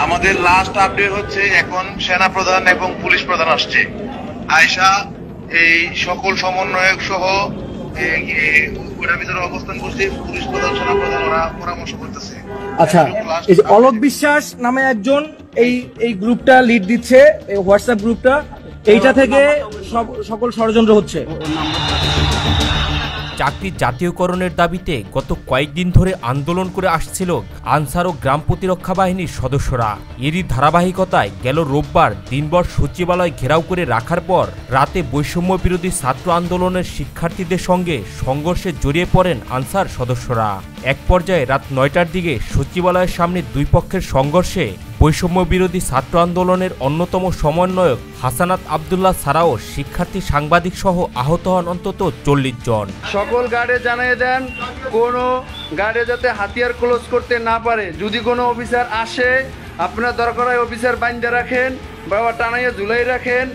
আমাদের last update হচ্ছে এখন সেনা প্রধান এবং পুলিশ প্রধান আসছে, আয়শা এই সকল সমন্বয়ক সহ ওটার ভিতরে অবস্থান করছে। পুলিশ প্রধান, সেনা প্রধান ওরা পরামর্শ করতেছে। আচ্ছা, এই যে অলোক বিশ্বাস নামে একজন এই গ্রুপটা লিড দিচ্ছে, এই হোয়াটসঅ্যাপ গ্রুপটা, এইটা থেকে সকল ষড়যন্ত্র হচ্ছে। চাকরি জাতীয়করণের দাবিতে গত কয়েকদিন ধরে আন্দোলন করে আসছিল আনসার ও গ্রাম প্রতিরক্ষা বাহিনীর সদস্যরা। এরই ধারাবাহিকতায় গেল রোববার দিনভর সচিবালয় ঘেরাও করে রাখার পর রাতে বৈষম্য বিরোধী ছাত্র আন্দোলনের শিক্ষার্থীদের সঙ্গে সংঘর্ষে জড়িয়ে পড়েন আনসার সদস্যরা। এক পর্যায়ে রাত ৯টার দিকে সচিবালয়ের সামনে দুই পক্ষের সংঘর্ষে বৈষম্য বিরোধী ছাত্র আন্দোলনের অন্যতম সমন্বয়ক হাসানাত আবদুল্লাহ ছাড়াও শিক্ষার্থী, সাংবাদিক সহ আহত হন অন্তত ৪০ জন। সকল গার্ডে জানিয়ে দেন কোনো গার্ডে যাতে হাতিয়ার ক্লোজ করতে না পারে। যদি কোনো অফিসার আসে, আপনার দরকার হয় অফিসার বাইন্দা রাখেন, বাবা টানাইয়া ঝুলাই রাখেন,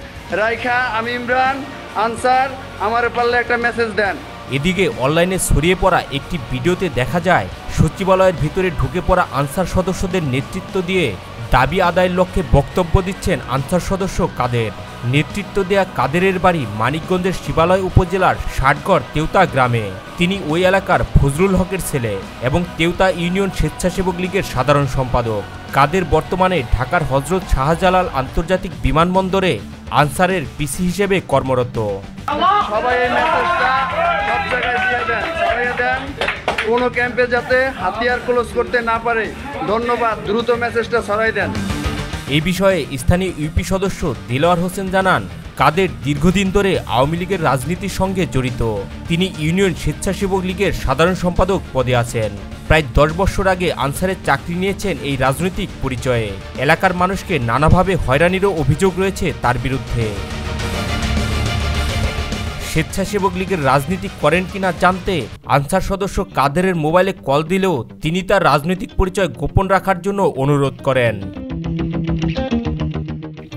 রাইখা আমি ইমরান আনসার আমার পারলে একটা মেসেজ দেন। এদিকে অনলাইনে ছড়িয়ে পড়া একটি ভিডিওতে দেখা যায় সচিবালয়ের ভিতরে ঢুকে পড়া আনসার সদস্যদের নেতৃত্ব দিয়ে দাবি আদায়ের লক্ষ্যে বক্তব্য দিচ্ছেন আনসার সদস্য কাদের। নেতৃত্ব দেয়া কাদেরের বাড়ি মানিকগঞ্জের শিবালয় উপজেলার ষাটগড় তেওতা গ্রামে। তিনি ওই এলাকার ফজলুল হকের ছেলে এবং তেওতা ইউনিয়ন স্বেচ্ছাসেবক লীগের সাধারণ সম্পাদক। কাদের বর্তমানে ঢাকার হযরত শাহজালাল আন্তর্জাতিক বিমানবন্দরে আনসারের পিসি হিসেবে কর্মরত। সবাই এই মেসেজটা সব জায়গায় দিয়ে দেন, ছড়িয়ে দেন, কোনো ক্যাম্পে যাতে হাতিয়ার ক্লোজ করতে না পারে। ধন্যবাদ, দ্রুত মেসেজটা ছড়াই দেন। এই বিষয়ে স্থানীয় ইউপি সদস্য দিলওয়ার হোসেন জানান, কাদের দীর্ঘদিন ধরে আওয়ামী লীগের রাজনীতির সঙ্গে জড়িত। তিনি ইউনিয়ন স্বেচ্ছাসেবক লীগের সাধারণ সম্পাদক পদে আছেন। প্রায় ১০ বছর আগে আনসারের চাকরি নিয়েছেন এই রাজনৈতিক পরিচয়ে। এলাকার মানুষকে নানাভাবে হয়রানিরও অভিযোগ রয়েছে তার বিরুদ্ধে। স্বেচ্ছাসেবক লীগের রাজনীতি করেন কিনা জানতে আনসার সদস্য কাদেরের মোবাইলে কল দিলেও তিনি তার রাজনৈতিক পরিচয় গোপন রাখার জন্য অনুরোধ করেন।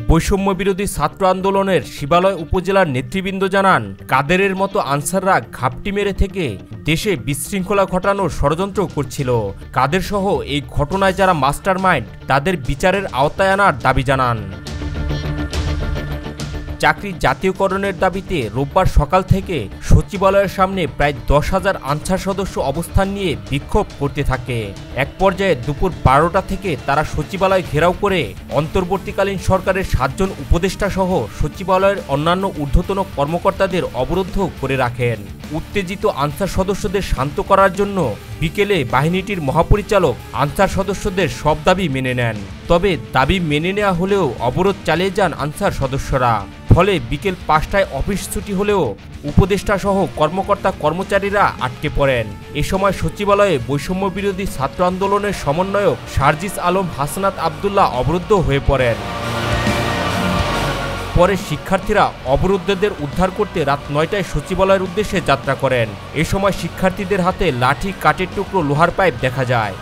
বৈষম্য বিরোধী ছাত্র আন্দোলনের শিবালয় উপজেলার নেতৃবৃন্দ জানান, কাদেরের মতো আনসাররা ঘাপটি মেরে থেকে দেশে বিশৃঙ্খলা ঘটানোর ষড়যন্ত্র করছিল। কাদের সহ এই ঘটনায় যারা মাস্টার মাইন্ড তাদের বিচারের আওতায় আনার দাবি জানান। চাকরি জাতীয়করণের দাবিতে রোববার সকাল থেকে সচিবালয়ের সামনে প্রায় ১০,০০০ আনসার সদস্য অবস্থান নিয়ে বিক্ষোভ করতে থাকে। এক পর্যায়ে দুপুর ১২টা থেকে তারা সচিবালয় ঘেরাও করে অন্তর্বর্তীকালীন সরকারের ৭ জন উপদেষ্টা সহ সচিবালয়ের অন্যান্য ঊর্ধ্বতন কর্মকর্তাদের অবরুদ্ধ করে রাখেন। উত্তেজিত আনসার সদস্যদের শান্ত করার জন্য বিকেলে বাহিনীটির মহাপরিচালক আনসার সদস্যদের সব দাবি মেনে নেন। তবে দাবি মেনে নেওয়া হলেও অবরোধ চালিয়ে যান আনসার সদস্যরা। ফলে বিকেল ৫টায় অফিস ছুটি হলেও উপদেষ্টা সহ কর্মকর্তা কর্মচারীরা আটকে পড়েন। এ সময় সচিবালয়ে বৈষম্য বিরোধী ছাত্র আন্দোলনের সমন্বয়ক সার্জিস আলম হাসনাত আবদুল্লাহ অবরুদ্ধ হয়ে পড়েন। পরে শিক্ষার্থীরা অবরুদ্ধদের উদ্ধার করতে রাত ৯টায় সচিবালয়ের উদ্দেশ্যে যাত্রা করেন। এ সময় শিক্ষার্থীদের হাতে লাঠি, কাঠের টুকরো, লোহার পাইপ দেখা যায়।